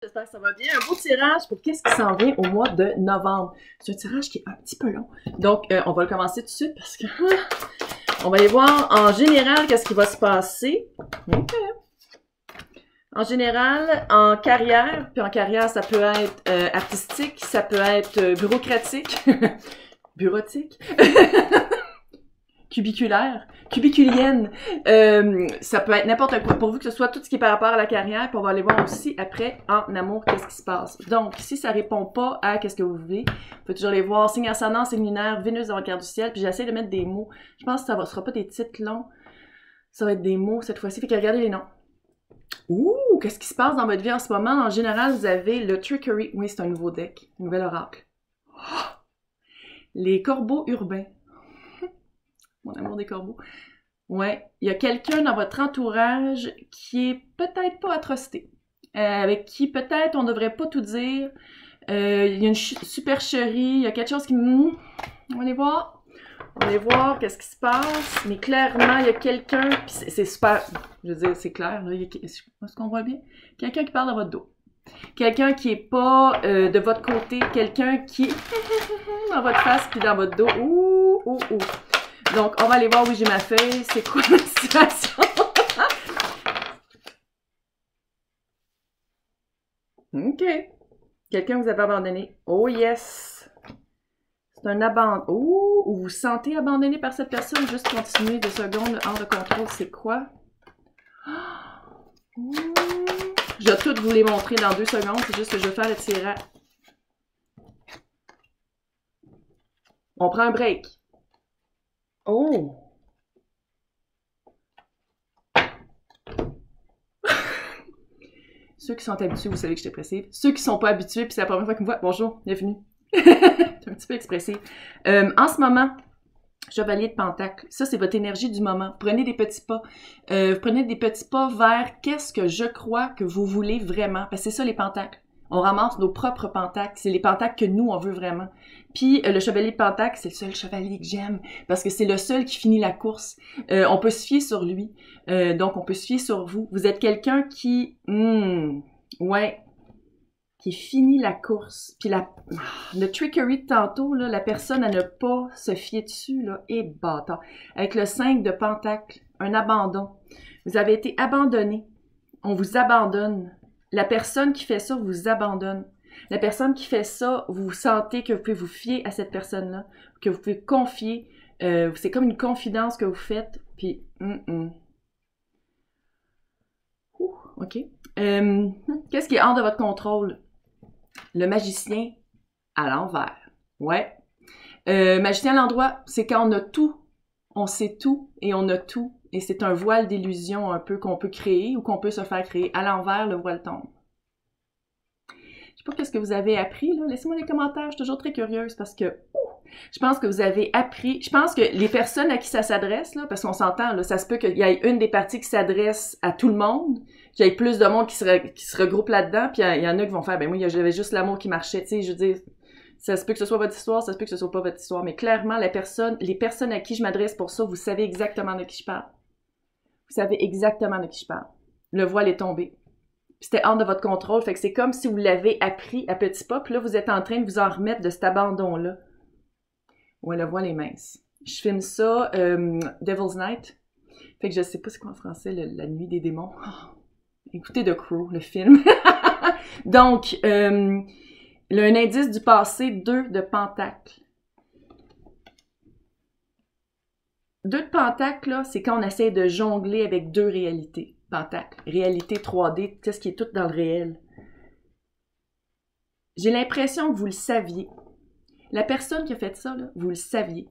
J'espère que ça va bien. Un beau tirage pour qu'est-ce qui s'en vient au mois de novembre. C'est un tirage qui est un petit peu long. Donc, on va le commencer tout de suite parce que on va aller voir en général qu'est-ce qui va se passer. Okay. En général, en carrière, puis en carrière, ça peut être artistique, ça peut être bureaucratique, bureautique, cubiculaire, cubiculienne, ça peut être n'importe quoi, pourvu que ce soit tout ce qui est par rapport à la carrière, puis on va aller voir aussi après, en amour, qu'est-ce qui se passe. Donc, si ça répond pas à qu'est-ce que vous voulez, vous pouvez toujours les voir, signe ascendant, signe lunaire, Vénus dans votre carte du ciel, puis j'essaie de mettre des mots. Je pense que ça sera pas des titres longs, ça va être des mots cette fois-ci, fait que regardez les noms. Ouh, qu'est-ce qui se passe dans votre vie en ce moment? En général, vous avez le Trickery, oui, c'est un nouveau deck, un nouvel oracle. Oh! Les corbeaux urbains. Mon amour des corbeaux. Ouais, il y a quelqu'un dans votre entourage qui est peut-être pas atrocité, avec qui peut-être on devrait pas tout dire. Il y a une supercherie, il y a quelque chose qui... On va aller voir. On va aller voir qu'est-ce qui se passe. Mais clairement, il y a quelqu'un... C'est super... Je veux dire, c'est clair. Est-ce qu'on voit bien? Quelqu'un qui parle dans votre dos. Quelqu'un qui est pas de votre côté. Quelqu'un qui est dans votre face puis dans votre dos. Ouh, ouh, ouh. Donc, on va aller voir, oui, j'ai ma feuille. C'est quoi la situation? OK. Quelqu'un vous avez abandonné. Oh yes! C'est un abandon. Oh! Ou vous vous sentez abandonné par cette personne. Juste continuer 2 secondes hors de contrôle. C'est quoi? Oh. Je vais tout vous les montrer dans 2 secondes. C'est juste que je vais faire le tirage. On prend un break. Oh! Ceux qui sont habitués, vous savez que je suis expressive. Ceux qui sont pas habitués, puis c'est la première fois qu'ils me voient, bonjour, bienvenue. C'est un petit peu expressif. En ce moment, Chevalier de Pentacle, ça c'est votre énergie du moment. Prenez des petits pas. Vous prenez des petits pas vers qu'est-ce que je crois que vous voulez vraiment. Parce que c'est ça les pentacles. On ramasse nos propres pentacles. C'est les pentacles que nous, on veut vraiment. Puis le chevalier de Pentacle, c'est le seul chevalier que j'aime. Parce que c'est le seul qui finit la course. On peut se fier sur lui. Donc, on peut se fier sur vous. Vous êtes quelqu'un qui... ouais. Qui finit la course. Puis le trickery de tantôt, là, la personne à ne pas se fier dessus, là, est bâtard. Avec le 5 de Pentacle, un abandon. Vous avez été abandonné. On vous abandonne. La personne qui fait ça vous abandonne. La personne qui fait ça, vous sentez que vous pouvez vous fier à cette personne-là, que vous pouvez confier. C'est comme une confidence que vous faites. Puis, OK. Qu'est-ce qui est hors de votre contrôle? Le magicien à l'envers. Ouais. Magicien à l'endroit, c'est quand on a tout. On sait tout et on a tout. Et c'est un voile d'illusion un peu qu'on peut créer ou qu'on peut se faire créer. À l'envers, le voile tombe. Je sais pas qu'est-ce que vous avez appris, là. Laissez-moi des commentaires, je suis toujours très curieuse parce que je pense que vous avez appris. Je pense que les personnes à qui ça s'adresse, là, parce qu'on s'entend, là, ça se peut qu'il y ait une des parties qui s'adresse à tout le monde, qu'il y ait plus de monde qui se regroupe là-dedans, puis il y en a qui vont faire, ben moi, j'avais juste l'amour qui marchait, tu sais, je veux dire, ça se peut que ce soit votre histoire, ça se peut que ce soit pas votre histoire, mais clairement, les personnes à qui je m'adresse pour ça, vous savez exactement de qui je parle. Vous savez exactement de qui je parle. Le voile est tombé. C'était hors de votre contrôle, fait que c'est comme si vous l'avez appris à petits pas, puis là, vous êtes en train de vous en remettre de cet abandon-là. Ouais, le voile est mince. Je filme ça, Devil's Night. Fait que je sais pas c'est quoi en français, la nuit des démons. Oh, écoutez The Crow, le film. Donc, un indice du passé, 2 de Pentacle. 2 de Pentacle, là, c'est quand on essaie de jongler avec 2 réalités. Pentacle, réalité 3D, qu'est-ce qui est tout dans le réel. J'ai l'impression que vous le saviez. La personne qui a fait ça, là, vous le saviez.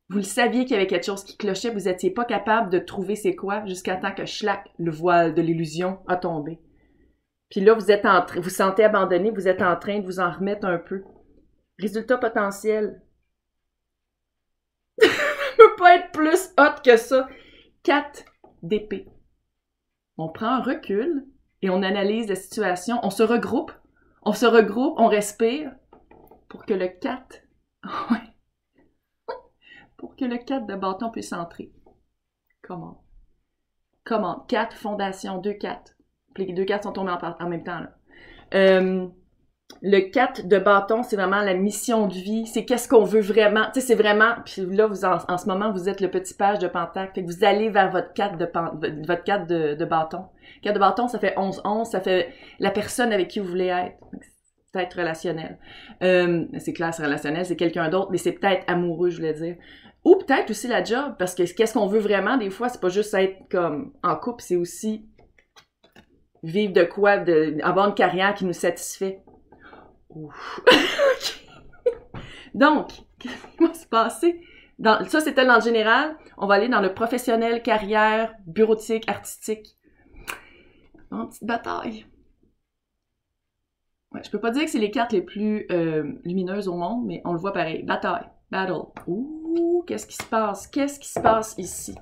Vous le saviez qu'il y avait quelque chose qui clochait, vous n'étiez pas capable de trouver c'est quoi jusqu'à temps que schlac, le voile de l'illusion a tombé. Puis là, vous êtes vous sentez abandonné, vous êtes en train de vous en remettre un peu. Résultat potentiel. Ça ne peut pas être plus hot que ça. 4 d'épée. On prend un recul et on analyse la situation. On se regroupe, on respire pour que le 4... pour que le 4 de bâton puisse entrer. Comment? 4, fondation, 2 4. Puis les 2 4 sont tombés en même temps, là. Le 4 de bâton, c'est vraiment la mission de vie. C'est qu'est-ce qu'on veut vraiment. Tu sais, c'est vraiment... Puis là, vous en ce moment, vous êtes le petit page de pentacle. Fait que vous allez vers votre 4 de bâton. 4 de bâton, ça fait 11-11. Ça fait la personne avec qui vous voulez être. C'est peut-être relationnel. C'est clair, c'est relationnel. C'est quelqu'un d'autre, mais c'est peut-être amoureux, je voulais dire. Ou peut-être aussi la job. Parce que qu'est-ce qu'on veut vraiment, des fois, c'est pas juste être comme en couple, c'est aussi vivre de quoi, avoir une carrière qui nous satisfait. Ouf. Donc, qu'est-ce qui va se passer? Ça, c'était dans le général. On va aller dans le professionnel, carrière, bureautique, artistique. Une petite bataille. Ouais, je peux pas dire que c'est les cartes les plus lumineuses au monde, mais on le voit pareil. Bataille. Battle. Ouh, qu'est-ce qui se passe? Qu'est-ce qui se passe ici?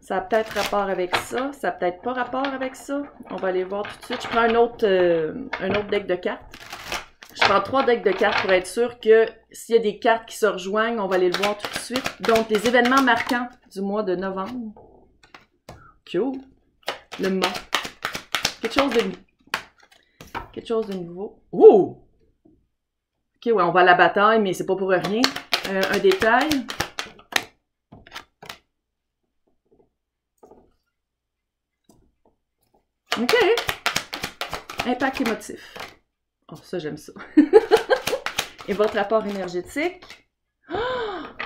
Ça a peut-être rapport avec ça. Ça a peut-être pas rapport avec ça. On va aller voir tout de suite. Je prends un autre deck de cartes. Je prends 3 decks de cartes pour être sûr que s'il y a des cartes qui se rejoignent, on va aller le voir tout de suite. Donc, les événements marquants du mois de novembre. Cool. Le mât. Quelque chose de nouveau. Oh! Ok, ouais, on va à la bataille, mais c'est pas pour rien. Un détail. OK. Impact émotif. Oh, ça, j'aime ça. Et votre rapport énergétique. Oh,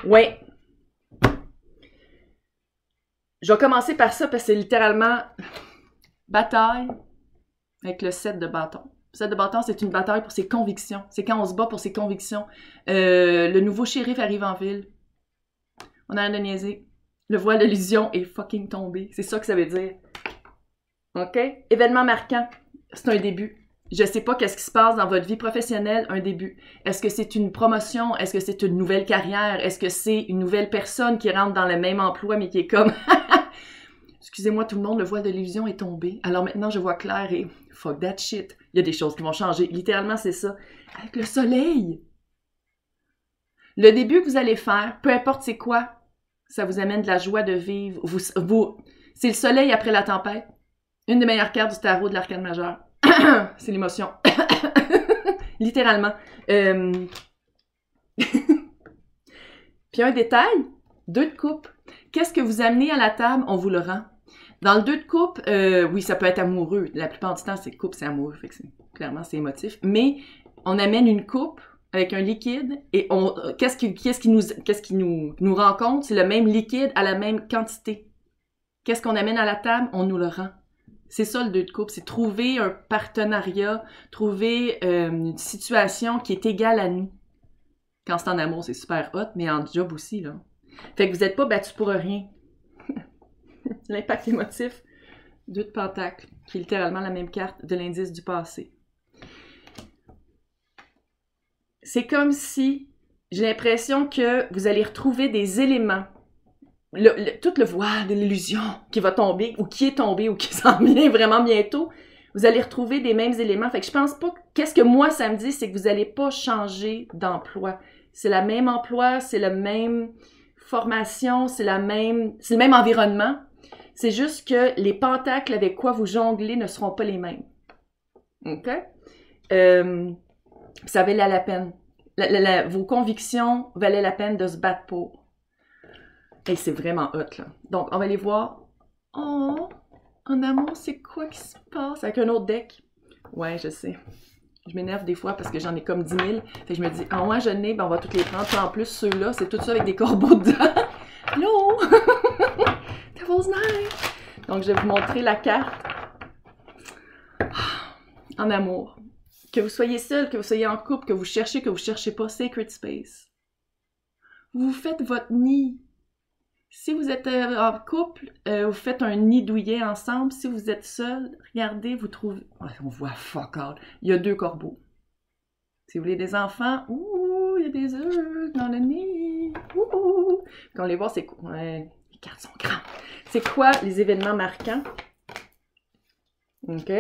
ouais. Je vais commencer par ça parce que c'est littéralement bataille avec le 7 de bâton. Le 7 de bâton, c'est une bataille pour ses convictions. C'est quand on se bat pour ses convictions. Le nouveau shérif arrive en ville. On a rien de niaiser. Le voile de l'illusion est fucking tombé. C'est ça que ça veut dire. OK? Événement marquant. C'est un début. Je sais pas qu'est-ce qui se passe dans votre vie professionnelle, un début. Est-ce que c'est une promotion? Est-ce que c'est une nouvelle carrière? Est-ce que c'est une nouvelle personne qui rentre dans le même emploi, mais qui est comme... Excusez-moi tout le monde, le voile de l'illusion est tombé. Alors maintenant, je vois clair et... Fuck that shit. Il y a des choses qui vont changer. Littéralement, c'est ça. Avec le soleil. Le début que vous allez faire, peu importe c'est quoi, ça vous amène de la joie de vivre. C'est le soleil après la tempête. Une des meilleures cartes du tarot de l'arcane majeur. C'est l'émotion. Littéralement. Puis un détail, 2 de coupe. Qu'est-ce que vous amenez à la table, on vous le rend. Dans le 2 de coupe, oui, ça peut être amoureux. La plupart du temps, c'est coupe, c'est amoureux. Fait que clairement, c'est émotif. Mais on amène une coupe avec un liquide et qu'est-ce qui nous rend compte? C'est le même liquide à la même quantité. Qu'est-ce qu'on amène à la table? On nous le rend. C'est ça le 2 de coupe, c'est trouver un partenariat, trouver une situation qui est égale à nous. Quand c'est en amour, c'est super hot, mais en job aussi, là. Fait que vous n'êtes pas battu pour rien. L'impact émotif, 2 de pentacle, qui est littéralement la même carte de l'indice du passé. C'est comme si, j'ai l'impression que vous allez retrouver des éléments. Tout le voile de l'illusion qui va tomber, ou qui est tombé, ou qui s'en vient vraiment bientôt, vous allez retrouver des mêmes éléments. Fait que je pense pas... Qu'est-ce que moi, ça me dit, c'est que vous n'allez pas changer d'emploi. C'est le même emploi, c'est la même formation, c'est le même environnement. C'est juste que les pentacles avec quoi vous jonglez ne seront pas les mêmes. OK? Ça valait la peine. Vos convictions valaient la peine de se battre pour. Et c'est vraiment hot, là. Donc, on va aller voir. Oh! En amour, c'est quoi qui se passe avec un autre deck? Ouais, je sais. Je m'énerve des fois parce que j'en ai comme 10 000. Fait que je me dis, ah ouais, je n'ai, ben on va toutes les prendre. Puis en plus, ceux-là, c'est tout ça avec des corbeaux dedans. Hello! Devil's Night! Donc, je vais vous montrer la carte. En amour. Que vous soyez seul, que vous soyez en couple, que vous cherchez pas, Sacred Space. Vous faites votre nid. Si vous êtes en couple, vous faites un nid douillet ensemble. Si vous êtes seul, regardez, vous trouvez... Oh, on voit fuck all. Il y a 2 corbeaux. Si vous voulez des enfants, ouh, il y a des œufs dans le nid. Ouh. Quand on les voit, c'est quoi? Ouais, les cartes sont grandes. C'est quoi les événements marquants? OK.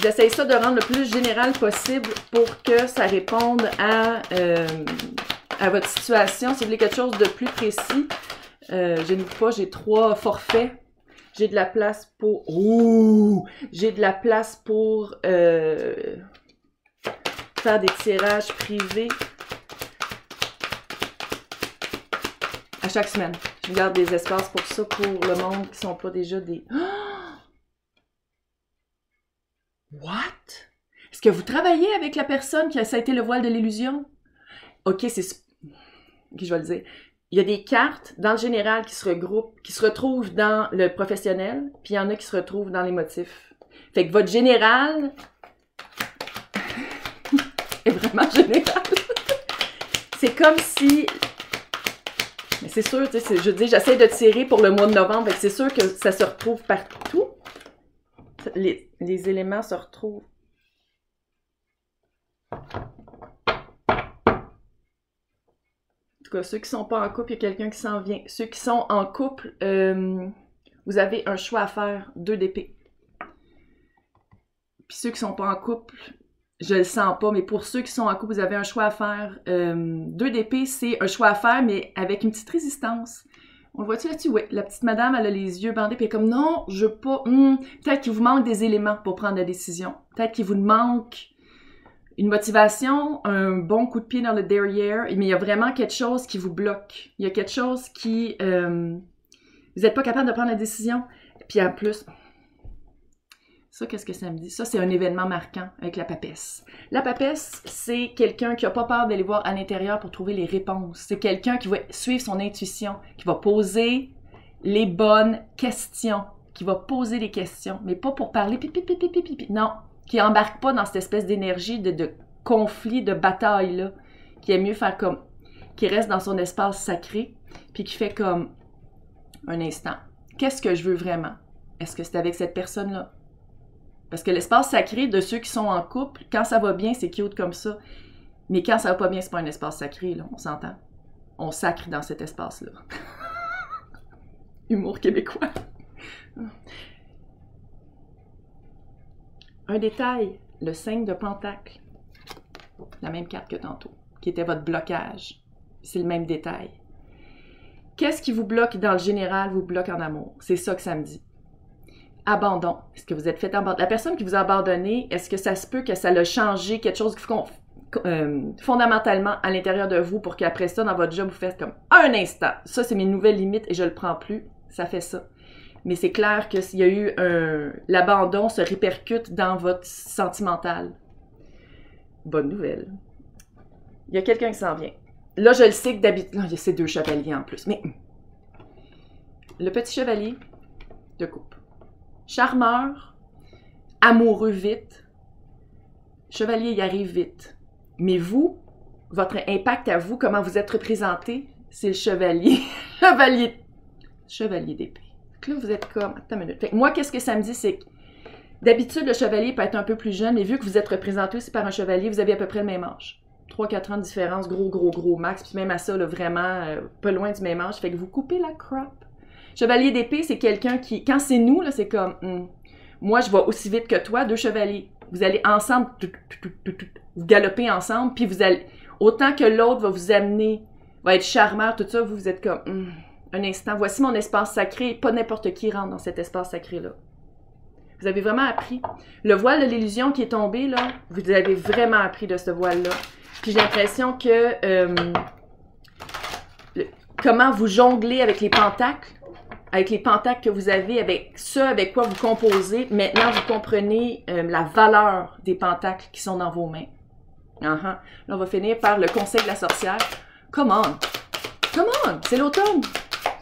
J'essaie ça de rendre le plus général possible pour que ça réponde à votre situation. Si vous voulez quelque chose de plus précis, gênez-vous pas, j'ai 3 forfaits. J'ai de la place pour... Ouh! J'ai de la place pour faire des tirages privés à chaque semaine. Je garde des espaces pour ça, pour le monde qui sont pas déjà des... What? Est-ce que vous travaillez avec la personne qui a ça a été le voile de l'illusion? Ok, c'est... Ok, je vais le dire. Il y a des cartes, dans le général, qui se regroupent, qui se retrouvent dans le professionnel, puis il y en a qui se retrouvent dans les motifs. Fait que votre général est vraiment général. C'est comme si... Mais c'est sûr, tu sais, je dis, j'essaie de tirer pour le mois de novembre, fait que c'est sûr que ça se retrouve partout. Les éléments se retrouvent. En tout cas, ceux qui ne sont pas en couple, il y a quelqu'un qui s'en vient. Ceux qui sont en couple, vous avez un choix à faire, 2 d'épée. Puis ceux qui ne sont pas en couple, je le sens pas, mais pour ceux qui sont en couple, vous avez un choix à faire. 2 d'épée, c'est un choix à faire, mais avec une petite résistance. On le voit-tu là-dessus? Oui. La petite madame, elle a les yeux bandés, puis elle est comme, non, je veux pas. Peut-être qu'il vous manque des éléments pour prendre la décision. Peut-être qu'il vous manque une motivation, un bon coup de pied dans le derrière, mais il y a vraiment quelque chose qui vous bloque. Il y a quelque chose qui... vous n'êtes pas capable de prendre la décision. Puis en plus... Ça, qu'est-ce que ça me dit? Ça, c'est un événement marquant avec la papesse. La papesse, c'est quelqu'un qui n'a pas peur d'aller voir à l'intérieur pour trouver les réponses. C'est quelqu'un qui va suivre son intuition, qui va poser les bonnes questions, qui va poser les questions, mais pas pour parler pipi. Non, qui embarque pas dans cette espèce d'énergie de conflit, de bataille-là, qui aime mieux faire comme... qui reste dans son espace sacré, puis qui fait comme un instant. Qu'est-ce que je veux vraiment? Est-ce que c'est avec cette personne-là? Parce que l'espace sacré de ceux qui sont en couple, quand ça va bien, c'est cute comme ça. Mais quand ça va pas bien, c'est pas un espace sacré, là, on s'entend. On sacre dans cet espace-là. Humour québécois. Un détail, le 5 de Pentacle. La même carte que tantôt, qui était votre blocage. C'est le même détail. Qu'est-ce qui vous bloque dans le général, vous bloque en amour? C'est ça que ça me dit. Abandon. Est-ce que vous êtes fait abandonner? La personne qui vous a abandonné, est-ce que ça se peut que ça l'a changé quelque chose fondamentalement à l'intérieur de vous pour qu'après ça, dans votre job, vous faites comme un instant. Ça, c'est mes nouvelles limites et je le prends plus. Ça fait ça. Mais c'est clair que s'il y a eu l'abandon se répercute dans votre sentimental. Bonne nouvelle. Il y a quelqu'un qui s'en vient. Là, je le sais que d'habitude... Non, il y a ces 2 chevaliers en plus. Mais le petit chevalier de coupe. Charmeur, amoureux vite, chevalier y arrive vite. Mais vous, votre impact à vous, comment vous êtes représenté, c'est le chevalier. Chevalier d'épée. Là, vous êtes comme... Attends une minute. Fait que moi, qu'est-ce que ça me dit, c'est que d'habitude, le chevalier peut être un peu plus jeune, mais vu que vous êtes représenté aussi par un chevalier, vous avez à peu près le même âge. 3-4 ans de différence, gros max, puis même à ça, là, vraiment pas loin du même âge. Fait que vous coupez la crop. Chevalier d'épée, c'est quelqu'un qui... Quand c'est nous, là, c'est comme... moi, je vais aussi vite que toi, 2 chevaliers. Vous allez ensemble, vous galopez ensemble, puis vous allez... Autant que l'autre va vous amener, va être charmeur, tout ça, vous êtes comme... un instant, voici mon espace sacré. Pas n'importe qui rentre dans cet espace sacré-là. Vous avez vraiment appris. Le voile de l'illusion qui est tombé, là, vous avez vraiment appris de ce voile-là. Puis j'ai l'impression que... comment vous jonglez avec les pentacles, avec les pentacles que vous avez, avec ça avec quoi vous composez. Maintenant, vous comprenez la valeur des pentacles qui sont dans vos mains. Là, on va finir par le conseil de la sorcière. Come on! Come on! C'est l'automne!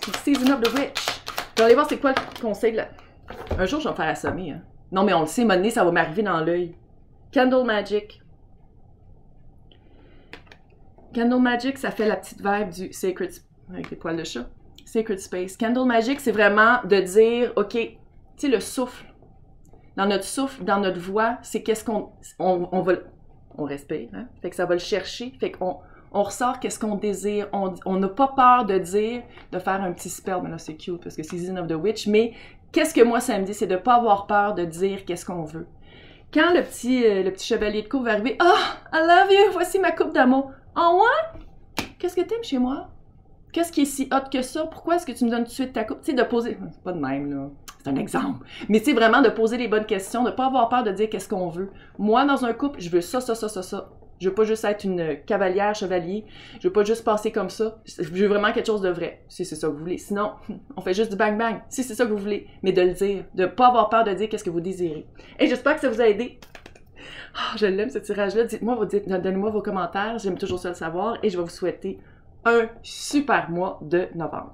C'est Season of the Witch. Je vais aller voir c'est quoi le conseil de la... Un jour, je vais me faire assommer. Hein. Non, mais on le sait, monnaie, ça va m'arriver dans l'œil. Candle Magic. Candle Magic, ça fait la petite vibe du Sacred... Avec les poils de chat. Sacred Space. Candle Magic, c'est vraiment de dire, OK, tu sais, le souffle. Dans notre souffle, dans notre voix, c'est qu'est-ce qu'on... On va... On respire, hein? Fait que ça va le chercher. Fait qu'on ressort qu'est-ce qu'on désire. On n'a pas peur de dire, de faire un petit spell. Mais là, c'est cute parce que c'est Season of the Witch. Mais qu'est-ce que moi, ça me dit? C'est de ne pas avoir peur de dire qu'est-ce qu'on veut. Quand le petit chevalier de coupe va arriver, « Oh, I love you! Voici ma coupe d'amour! »« Oh, ouais? Qu'est-ce que t'aimes chez moi? Qu'est-ce qui est si hot que ça? Pourquoi est-ce que tu me donnes tout de suite ta coupe? » Tu sais, de poser... C'est pas de même, là. C'est un exemple. Mais c'est vraiment de poser les bonnes questions, de ne pas avoir peur de dire qu'est-ce qu'on veut. Moi, dans un couple, je veux ça, ça, ça, ça, ça. Je veux pas juste être une cavalière, chevalier. Je veux pas juste passer comme ça. Je veux vraiment quelque chose de vrai, si c'est ça que vous voulez. Sinon, on fait juste du bang-bang, si c'est ça que vous voulez. Mais de le dire, de pas avoir peur de dire qu'est-ce que vous désirez. Et j'espère que ça vous a aidé. Oh, je l'aime, ce tirage-là. Donnez-moi vos commentaires. J'aime toujours ça le savoir. Et je vais vous souhaiter un super mois de novembre.